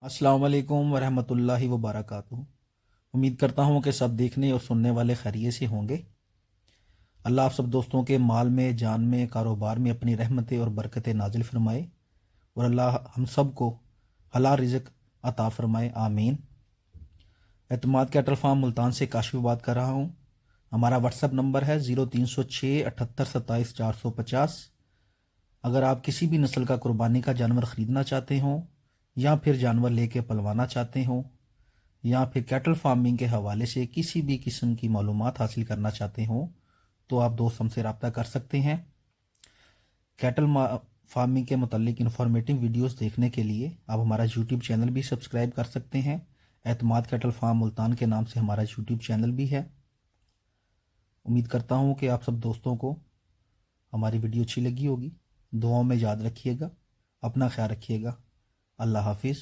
अस्सलाम वालेकुम वरहमतुल्लाहि वबरकातुहू। उम्मीद करता हूँ कि सब देखने और सुनने वाले खैरियत से होंगे। अल्लाह आप सब दोस्तों के माल में, जान में, कारोबार में अपनी रहमतें और बरकतें नाजिल फरमाए और अल्लाह हम सब को हलाल रिज़्क अता फरमाए, आमीन। एतमाद कैटल फार्म मुल्तान से काशिफ बात कर रहा हूँ। हमारा व्हाट्सअप नंबर है 0306 78 27 450। अगर आप किसी भी नस्ल का कुर्बानी का जानवर ख़रीदना चाहते हों या फिर जानवर लेके पलवाना चाहते हों या फिर कैटल फार्मिंग के हवाले से किसी भी किस्म की मालूमात हासिल करना चाहते हों तो आप दोस्त हमसे रब्ता कर सकते हैं। कैटल फार्मिंग के मुतल्लिक इन्फॉर्मेटिव वीडियोस देखने के लिए आप हमारा यूट्यूब चैनल भी सब्सक्राइब कर सकते हैं। एतमाद कैटल फार्म मुल्तान के नाम से हमारा यूट्यूब चैनल भी है। उम्मीद करता हूँ कि आप सब दोस्तों को हमारी वीडियो अच्छी लगी होगी। दुआओं में याद रखिएगा, अपना ख्याल रखिएगा। अल्लाह हाफिज़।